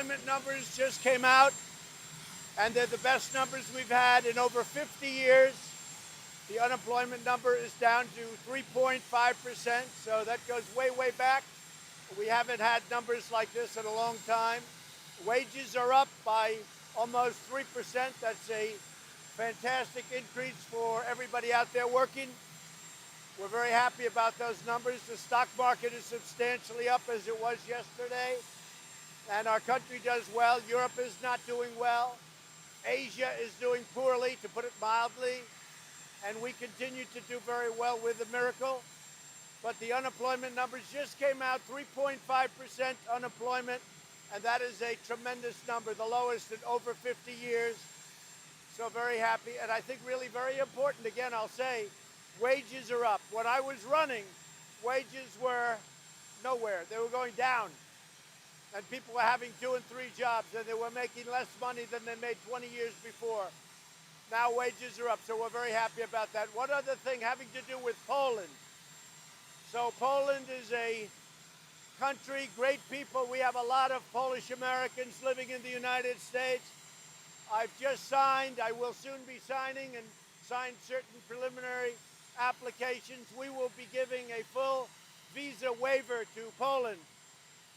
unemployment numbers just came out, and they're the best numbers we've had in over 50 years. The unemployment number is down to 3.5%, so that goes way, way back. We haven't had numbers like this in a long time. Wages are up by almost 3%. That's a fantastic increase for everybody out there working. We're very happy about those numbers. The stock market is substantially up as it was yesterday, and our country does well. Europe is not doing well. Asia is doing poorly, to put it mildly, and we continue to do very well with a miracle. But the unemployment numbers just came out, 3.5% unemployment, and that is a tremendous number, the lowest in over 50 years. So very happy, and I think really very important, again, I'll say, wages are up. When I was running, wages were nowhere. They were going down, and people were having 2 and 3 jobs, and they were making less money than they made 20 years before. Now wages are up, so we're very happy about that. One other thing having to do with Poland. So Poland is a country, great people. We have a lot of Polish Americans living in the United States. I've just signed, I will soon be signing and signed certain preliminary applications. We will be giving a full visa waiver to Poland.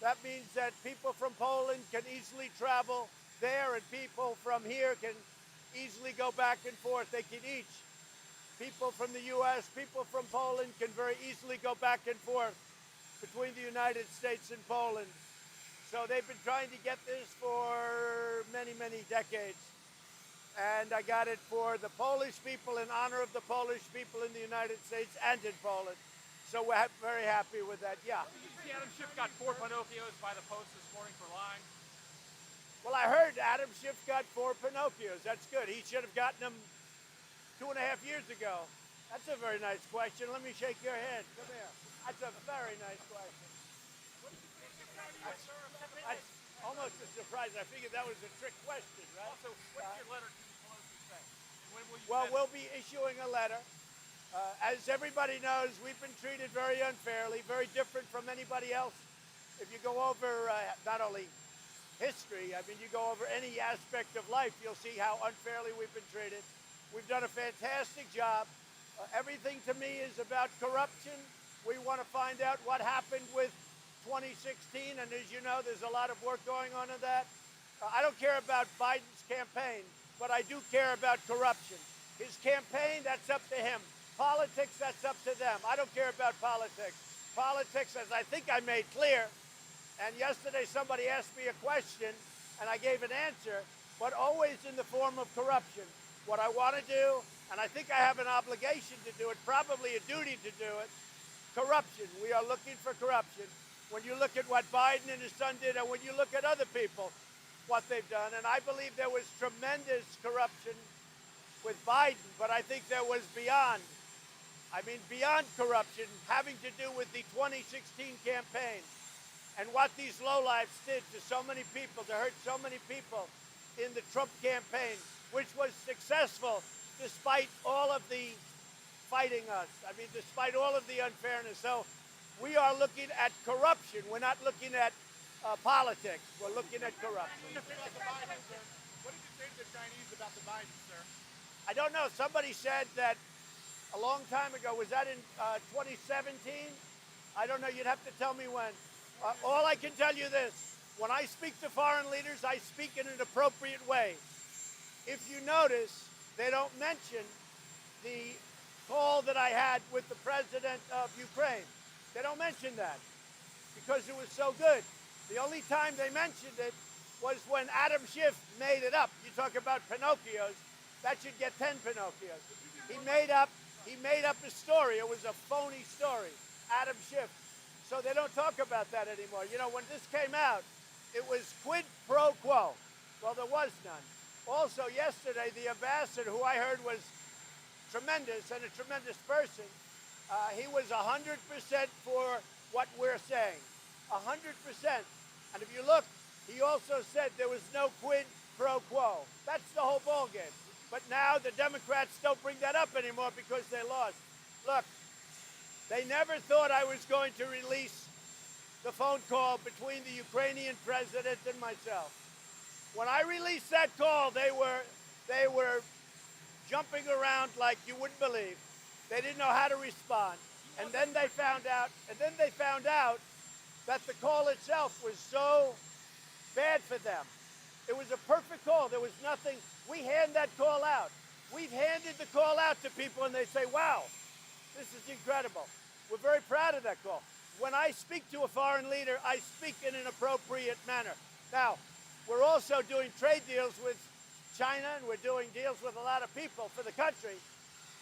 That means that people from Poland can easily travel there, and people from here can easily go back and forth. They can each. People from the U.S., people from Poland can very easily go back and forth between the United States and Poland. So they've been trying to get this for many, many decades. And I got it for the Polish people, in honor of the Polish people in the United States and in Poland. So we're very happy with that, yeah. Adam Schiff got 4 Pinocchios by the Post this morning for lying. Well, I heard Adam Schiff got 4 Pinocchios. That's good. He should have gotten them 2.5 years ago. That's a very nice question. Let me shake your hand. Come here. That's a very nice question. That's almost a surprise. I figured that was a trick question, right? Also, what did your letter to Pelosi say? And when will you Well, we'll be issuing a letter. As everybody knows, we've been treated very unfairly, very different from anybody else. If you go over not only history, I mean, you go over any aspect of life, you'll see how unfairly we've been treated. We've done a fantastic job. Everything to me is about corruption. We want to find out what happened with 2016, and as you know, there's a lot of work going on in that. I don't care about Biden's campaign, but I do care about corruption. His campaign, that's up to him. Politics, that's up to them. I don't care about politics. Politics, as I think I made clear, and yesterday somebody asked me a question, and I gave an answer, but always in the form of corruption. What I want to do, and I think I have an obligation to do it, probably a duty to do it, corruption. We are looking for corruption. When you look at what Biden and his son did, and when you look at other people, what they've done, and I believe there was tremendous corruption with Biden, but I think there was beyond corruption, having to do with the 2016 campaign and what these lowlifes did to so many people, to hurt so many people in the Trump campaign, which was successful despite all of the fighting us. I mean, despite all of the unfairness. So we are looking at corruption. We're not looking at politics. We're looking at corruption. What did you say to the Chinese about the Biden, sir? I don't know. Somebody said that a long time ago. Was that in 2017? I don't know. You'd have to tell me when. All I can tell you this. When I speak to foreign leaders, I speak in an appropriate way. If you notice, they don't mention the call that I had with the president of Ukraine. They don't mention that because it was so good. The only time they mentioned it was when Adam Schiff made it up. You talk about Pinocchios, that should get 10 Pinocchios. He made up a story. It was a phony story, Adam Schiff. So they don't talk about that anymore. You know, when this came out, it was quid pro quo. Well, there was none. Also, yesterday, the ambassador, who I heard was tremendous and a tremendous person, he was 100% for what we're saying. 100%. And if you look, he also said there was no quid pro quo. That's the whole ballgame. But now the Democrats don't bring that up anymore because they lost. Look, they never thought I was going to release the phone call between the Ukrainian president and myself. When I released that call, they were jumping around like you wouldn't believe. They didn't know how to respond. And then they found out that the call itself was so bad for them. It was a perfect call. There was nothing. We hand that call out. We've handed the call out to people and they say, wow, this is incredible. We're very proud of that call. When I speak to a foreign leader, I speak in an appropriate manner. Now, we're also doing trade deals with China, and we're doing deals with a lot of people for the country.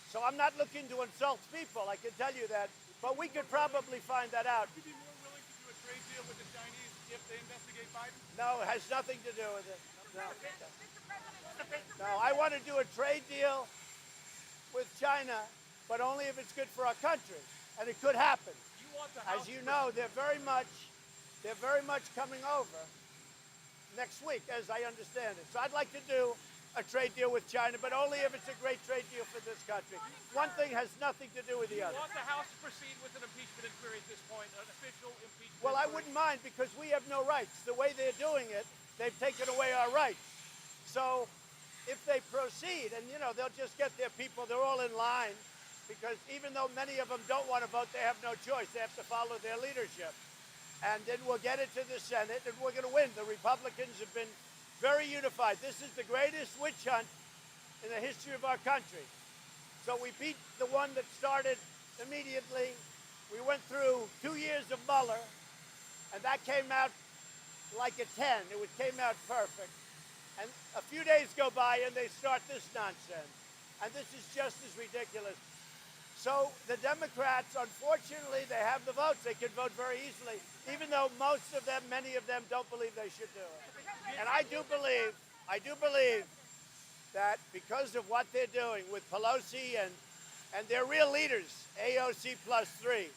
So I'm not looking to insult people, I can tell you that. But we could probably find that out. Would you be more willing to do a trade deal with the Chinese if they investigate Biden? No, it has nothing to do with it. No. No, I want to do a trade deal with China, but only if it's good for our country. And it could happen. As you know, they're very much coming over next week, as I understand it. So I'd like to do a trade deal with China, but only if it's a great trade deal for this country. One thing has nothing to do with the other. Do you want the House to proceed with an impeachment inquiry at this point, an official impeachment Well, I inquiry? wouldn't mind because we have no rights. The way they're doing it, they've taken away our rights. So if they proceed, and they'll just get their people, they're all in line, because even though many of them don't want to vote, they have no choice. They have to follow their leadership. And then we'll get it to the Senate, and we're going to win. The Republicans have been very unified. This is the greatest witch hunt in the history of our country. So we beat the one that started immediately. We went through 2 years of Mueller, and that came out like a 10. It came out perfect. And a few days go by, and they start this nonsense. And this is just as ridiculous. So the Democrats, unfortunately, they have the votes. They can vote very easily, even though many of them don't believe they should do it. And I do believe that because of what they're doing with Pelosi and their real leaders, AOC plus 3,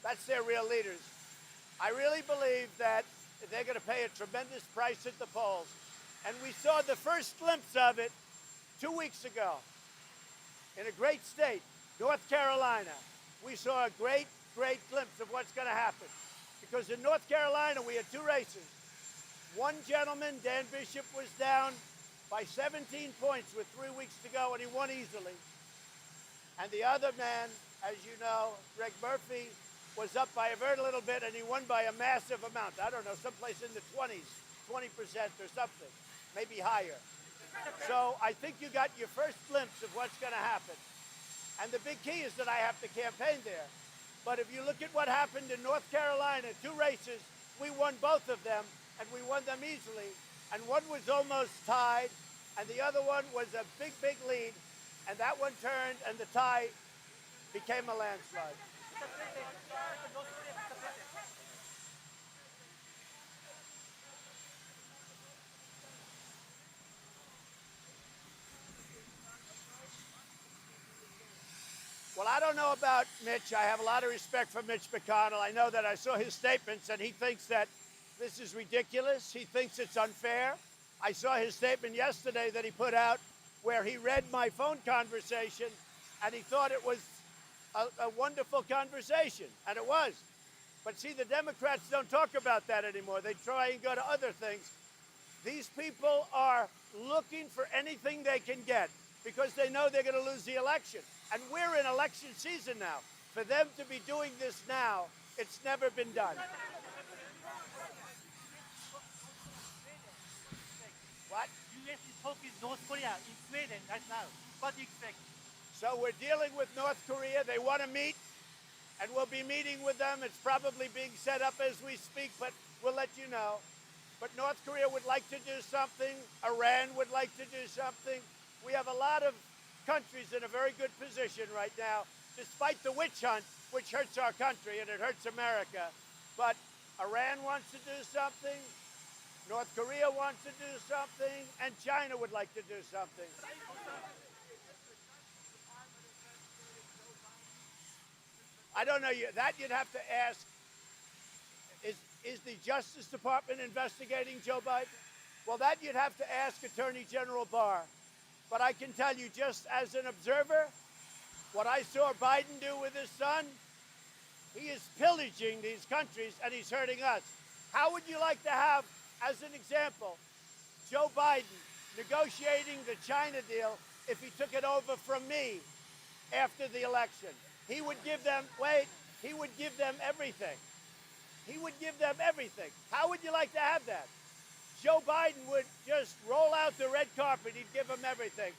that's their real leaders. I really believe that they're going to pay a tremendous price at the polls. And we saw the first glimpse of it 2 weeks ago in a great state, North Carolina. We saw a great glimpse of what's going to happen. Because in North Carolina, we had 2 races. One gentleman, Dan Bishop, was down by 17 points with 3 weeks to go, and he won easily. And the other man, as you know, Greg Murphy, was up by a very little bit, and he won by a massive amount. I don't know, someplace in the 20s, 20% or something, maybe higher. So I think you got your first glimpse of what's going to happen. And the big key is that I have to campaign there. But if you look at what happened in North Carolina, 2 races, we won both of them, and we won them easily. And one was almost tied, and the other one was a big lead. And that one turned, and the tie became a landslide. Well, I don't know about Mitch. I have a lot of respect for Mitch McConnell. I know that I saw his statements, and he thinks that this is ridiculous. He thinks it's unfair. I saw his statement yesterday that he put out where he read my phone conversation, and he thought it was a wonderful conversation, and it was. But see, the Democrats don't talk about that anymore. They try and go to other things. These people are looking for anything they can get because they know they're going to lose the election. And we're in election season now. For them to be doing this now, it's never been done. What? U.S. is talking North Korea in Sweden right now. What do you expect? So we're dealing with North Korea. They want to meet, and we'll be meeting with them. It's probably being set up as we speak, but we'll let you know. But North Korea would like to do something. Iran would like to do something. We have a lot of countries in a very good position right now, despite the witch hunt, which hurts our country and it hurts America. But Iran wants to do something, North Korea wants to do something, and China would like to do something. I don't know. That you'd have to ask. Is the Justice Department investigating Joe Biden? Well, that you'd have to ask Attorney General Barr. But I can tell you, just as an observer, what I saw Biden do with his son, He is pillaging these countries and he's hurting us. How would you like to have, as an example, Joe Biden negotiating the China deal if he took it over from me after the election? He would give them, he would give them everything. He would give them everything. How would you like to have that? Joe Biden would just roll out the red carpet. He'd give them everything.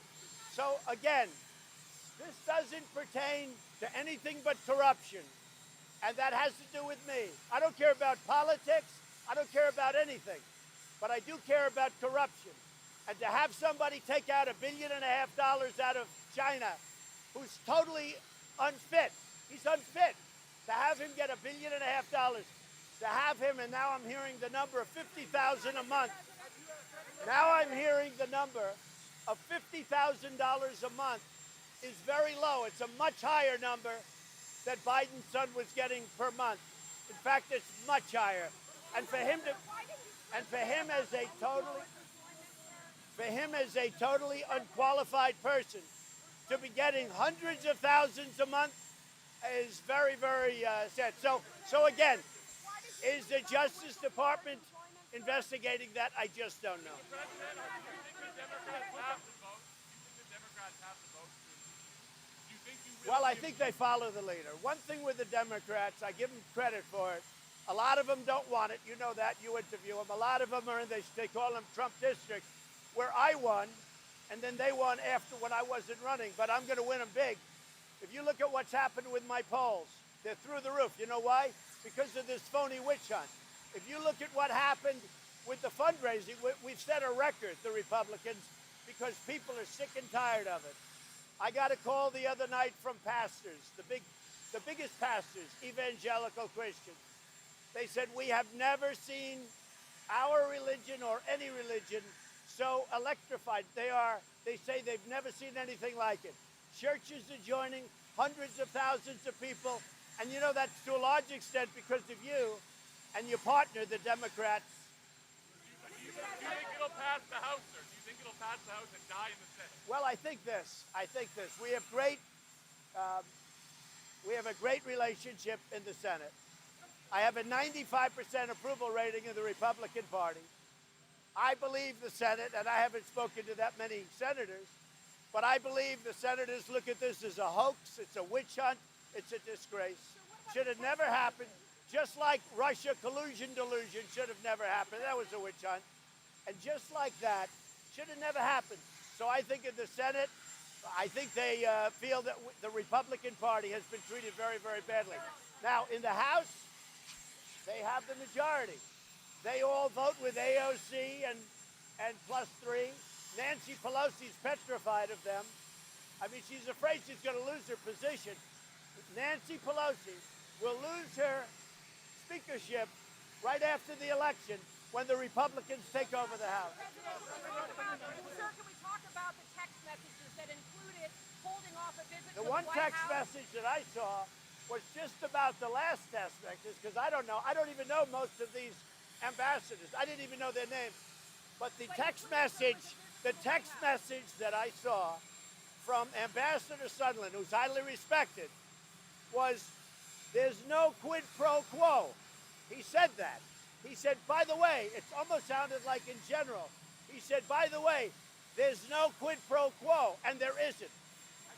So again, this doesn't pertain to anything but corruption. And that has to do with me. I don't care about politics. I don't care about anything. But I do care about corruption. And to have somebody take out $1.5 billion out of China, who's totally unfit. He's unfit. To have him get $1.5 billion, to have him, and now I'm hearing the number of $50,000 a month. Now I'm hearing the number of $50,000 a month is very low. It's a much higher number that Biden's son was getting per month. In fact, it's much higher. And for him as a totally unqualified person to be getting hundreds of thousands a month is very, very sad. So again, is the Justice Department investigating that? I just don't know. Well, I think they follow the leader. One thing with the Democrats, I give them credit for it. A lot of them don't want it. You know that. You interview them. A lot of them are in, they call them Trump districts, where I won, and then they won after when I wasn't running. But I'm going to win them big. If you look at what's happened with my polls, they're through the roof. You know why? Because of this phony witch hunt. If you look at what happened with the fundraising, we've set a record, the Republicans, because people are sick and tired of it. I got a call the other night from pastors, the biggest pastors, evangelical Christians. They said, we have never seen our religion or any religion so electrified. They say they've never seen anything like it. Churches are joining, hundreds of thousands of people. And you know, that's to a large extent because of you and your partner, the Democrats. Do you think it'll pass the House, sir? Do you think it'll pass the House and die in the Senate? Well, I think this. We have a great relationship in the Senate. I have a 95% approval rating in the Republican Party. I believe the Senate, and I haven't spoken to that many senators, but I believe the senators look at this as a hoax, it's a witch hunt, it's a disgrace. Should have never happened. Just like Russia collusion delusion should have never happened. That was a witch hunt. And just like that, should have never happened. So I think in the Senate, I think they feel that the Republican Party has been treated very, very badly. Now, in the House, they have the majority. They all vote with AOC and +3. Nancy Pelosi's petrified of them. I mean, she's afraid she's going to lose her position. Nancy Pelosi will lose her speakership right after the election when the Republicans take over the House. Sir, can we talk about the text messages that included holding off a visit to The the one White text House? message that I saw was just about the last text message, because I don't even know most of these ambassadors. I didn't even know their names. But the text message that I saw from Ambassador Sondland, who's highly respected, was there's no quid pro quo. He said that. He said, by the way, it almost sounded like in general. He said, by the way, there's no quid pro quo, and there isn't.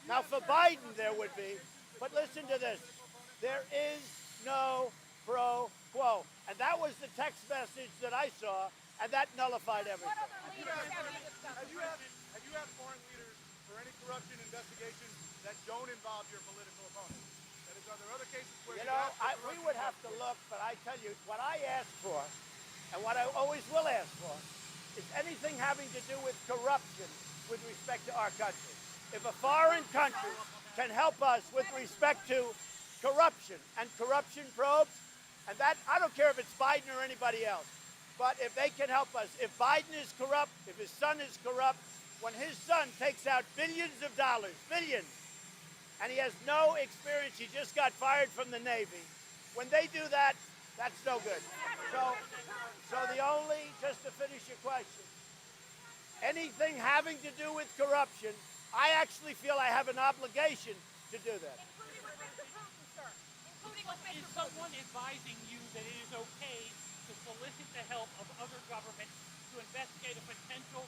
Now, for Biden, there would be, but listen to this. There is no pro quo. And that was the text message that I saw, and that nullified everything. What other leaders have you discussed? Have you had foreign leaders for any corruption investigations that don't involve your political opponents? That is, are there other cases where We would have to look, but I tell you, what I ask for, and what I always will ask for, is anything having to do with corruption with respect to our country. If a foreign country can help us with respect to corruption and corruption probes, and that, I don't care if it's Biden or anybody else, but if they can help us, if Biden is corrupt, if his son is corrupt, when his son takes out billions of dollars, billions, and he has no experience, he just got fired from the Navy, when they do that, that's no good. So the only, just to finish your question, anything having to do with corruption, I actually feel I have an obligation to do that. Including with Mr. Putin, sir. Including is someone advising you that it is okay to solicit the help of other governments to investigate a potential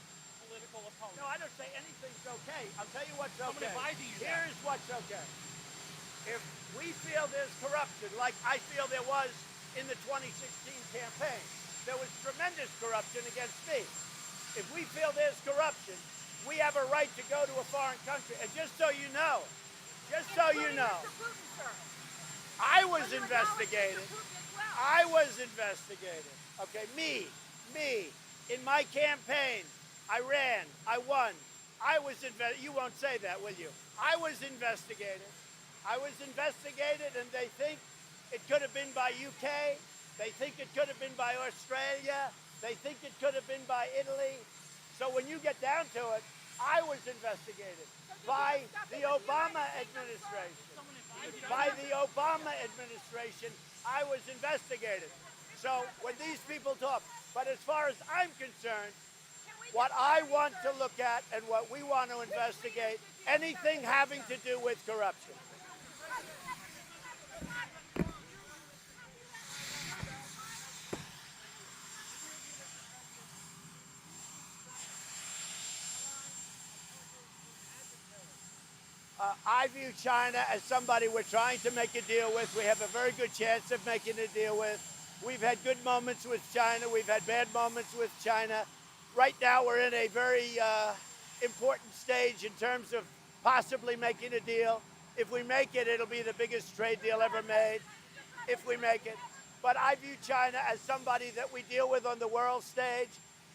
political opponent? No, I don't say anything's okay. I'll tell you what's Someone okay. advising you that. Here's what's okay. If we feel there's corruption, like I feel there was in the 2016 campaign, there was tremendous corruption against me. If we feel there's corruption, we have a right to go to a foreign country. And just so you know, Mr. Putin, sir. I was So you acknowledge Mr. investigated. Putin as well. I was investigated. Okay, me. In my campaign, I ran. I won. I was investigated. You won't say that, will you? I was investigated. And they think it could have been by UK. They think it could have been by Australia. They think it could have been by Italy. So when you get down to it, I was investigated by the Obama administration. By the Obama administration, I was investigated. So when these people talk, but as far as I'm concerned, what I want to look at and what we want to investigate, anything having to do with corruption. I view China as somebody we're trying to make a deal with. We have a very good chance of making a deal with. We've had good moments with China. We've had bad moments with China. Right now, we're in a very important stage in terms of possibly making a deal. If we make it, it'll be the biggest trade deal ever made, if we make it. But I view China as somebody that we deal with on the world stage.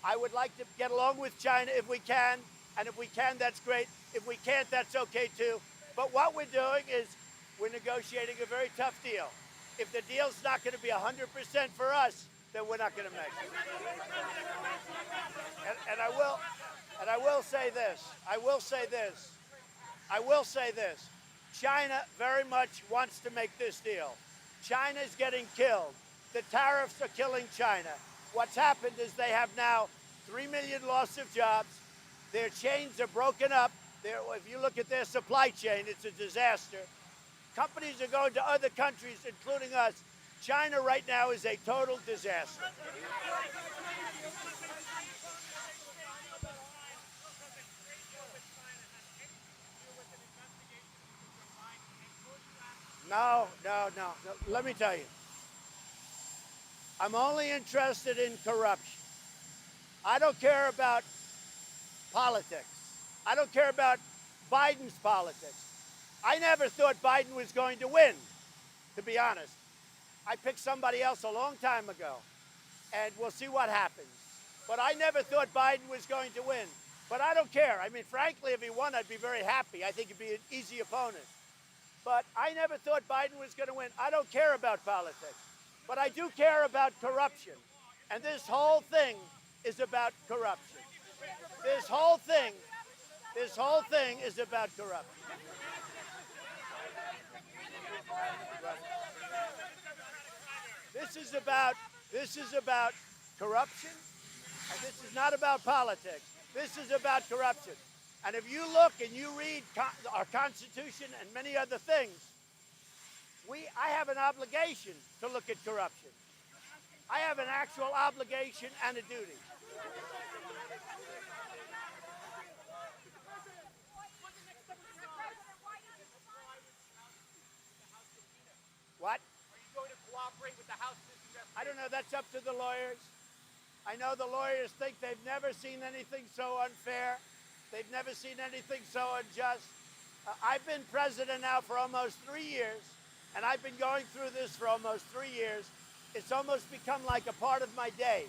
I would like to get along with China if we can. And if we can, that's great. If we can't, that's okay too. But what we're doing is we're negotiating a very tough deal. If the deal's not going to be 100% for us, then we're not going to make it. And I will say this. China very much wants to make this deal. China's getting killed. The tariffs are killing China. What's happened is they have now 3 million loss of jobs. Their chains are broken up. If you look at their supply chain, it's a disaster. Companies are going to other countries, including us. China right now is a total disaster. No. Let me tell you. I'm only interested in corruption. I don't care about politics. I don't care about Biden's politics. I never thought Biden was going to win, to be honest. I picked somebody else a long time ago, and we'll see what happens. But I never thought Biden was going to win. But I don't care. I mean, frankly, if he won, I'd be very happy. I think he'd be an easy opponent. But I never thought Biden was going to win. I don't care about politics. But I do care about corruption. And this whole thing is about corruption. This whole thing is about corruption. This is about corruption, and this is not about politics. This is about corruption. And if you look and you read our Constitution and many other things, I have an obligation to look at corruption. I have an actual obligation and a duty. What? Are you going to cooperate with the House in this investigation? I don't know. That's up to the lawyers. I know the lawyers think they've never seen anything so unfair. They've never seen anything so unjust. I've been president now for almost 3 years, and I've been going through this for almost 3 years. It's almost become like a part of my day.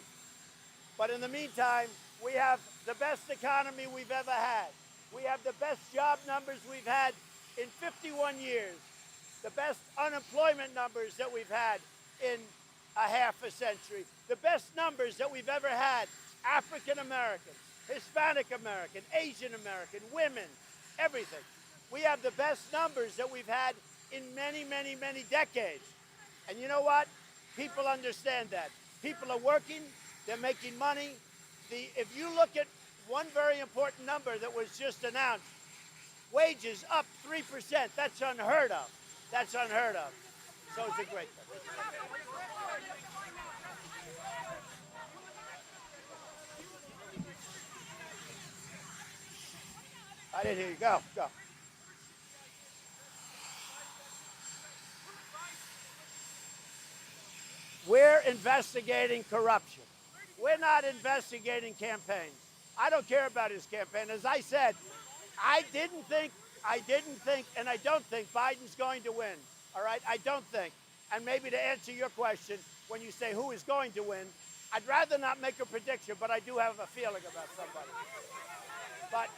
But in the meantime, we have the best economy we've ever had. We have the best job numbers we've had in 51 years. The best unemployment numbers that we've had in a half a century. The best numbers that we've ever had. African American, Hispanic American, Asian American, women, everything. We have the best numbers that we've had in many, many, many decades. And you know what? People understand that. People are working, they're making money. If you look at one very important number that was just announced, wages up 3%. That's unheard of. That's unheard of. So it's a great thing. I didn't hear you. Go, go. We're investigating corruption. We're not investigating campaigns. I don't care about his campaign. As I said, I didn't think, and I don't think Biden's going to win. All right? I don't think. And maybe to answer your question, when you say who is going to win, I'd rather not make a prediction, but I do have a feeling about somebody. But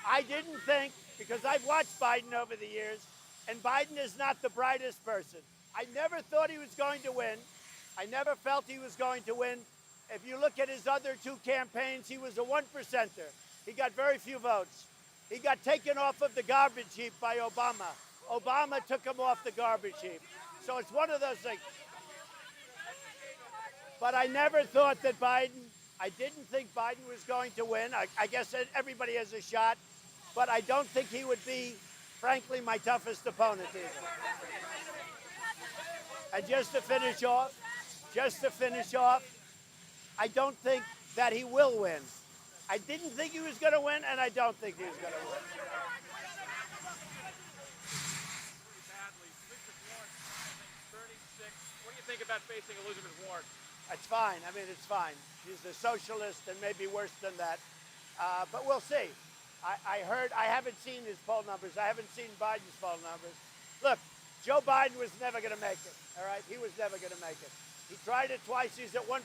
I didn't think, because I've watched Biden over the years, and Biden is not the brightest person. I never thought he was going to win. I never felt he was going to win. If you look at his other two campaigns, he was a one-percenter. He got very few votes. He got taken off of the garbage heap by Obama. Obama took him off the garbage heap. So it's one of those things. But I never thought that I didn't think Biden was going to win. I guess everybody has a shot. But I don't think he would be, frankly, my toughest opponent either. And just to finish off, I don't think that he will win. I didn't think he was going to win, and I don't think he was going to win. Badly. Elizabeth Warren, I think 36. What do you think about facing Elizabeth Warren? It's fine. I mean, it's fine. She's a socialist and maybe worse than that. But we'll see. I haven't seen his poll numbers. I haven't seen Biden's poll numbers. Look, Joe Biden was never going to make it. All right? He was never going to make it. He tried it twice. He's at 1%.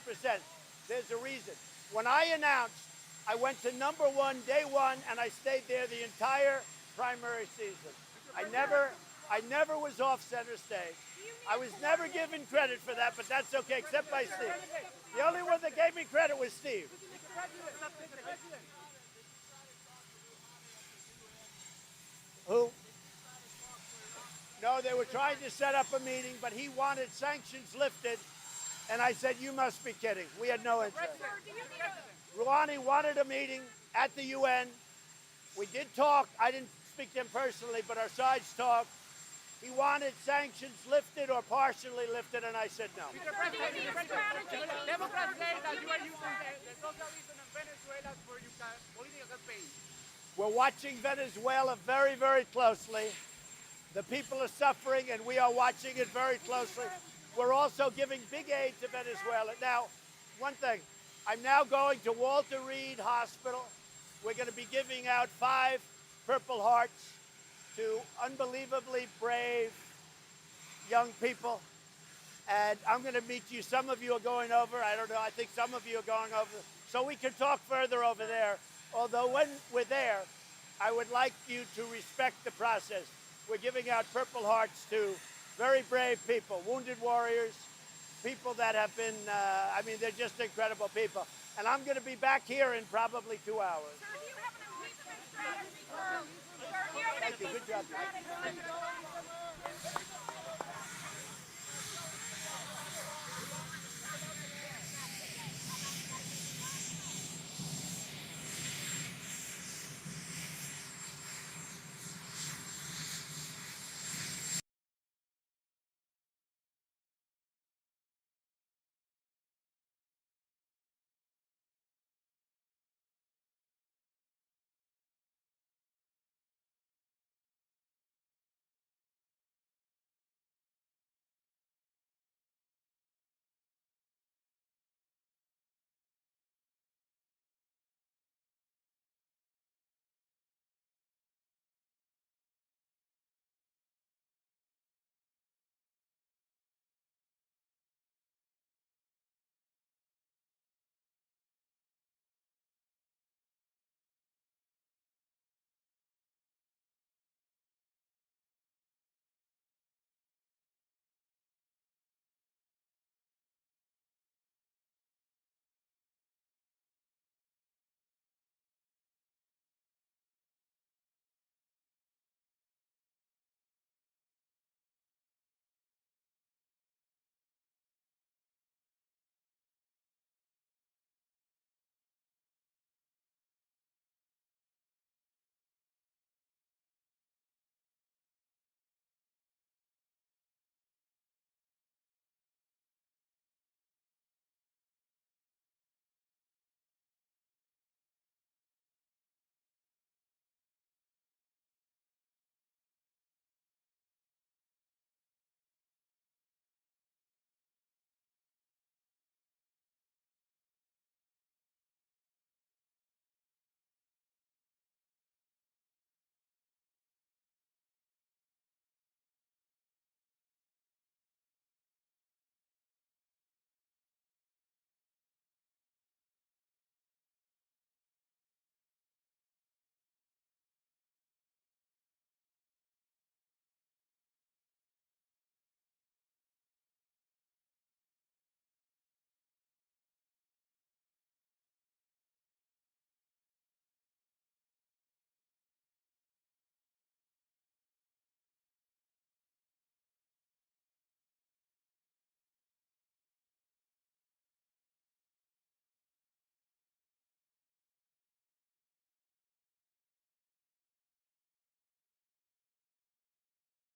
There's a reason. When I announced, I went to number one day one, and I stayed there the entire primary season. I never was off center stage. I was never given credit for that, but that's okay, except by Steve. The only one that gave me credit was Steve. Who? No, they were trying to set up a meeting, but he wanted sanctions lifted, and I said, you must be kidding. We had no interest. Rouhani wanted a meeting at the UN. We did talk. I didn't speak to him personally, but our sides talked. He wanted sanctions lifted or partially lifted, and I said no. Mr. President, Democrats say that you are using the socialism in Venezuela for your political campaign. We're watching Venezuela very, very closely. The people are suffering, and we are watching it very closely. We're also giving big aid to Venezuela. Now, one thing, I'm now going to Walter Reed Hospital. We're going to be giving out 5 Purple Hearts to unbelievably brave young people. And I'm going to meet you. Some of you are going over. I don't know. I think some of you are going over. So we can talk further over there. Although when we're there, I would like you to respect the process. We're giving out Purple Hearts to very brave people, wounded warriors, people that have been, they're just incredible people. And I'm going to be back here in probably 2 hours. Sir, do you have an impeachment strategy? Sir, do you have an Thank you. Good job. impeachment strategy?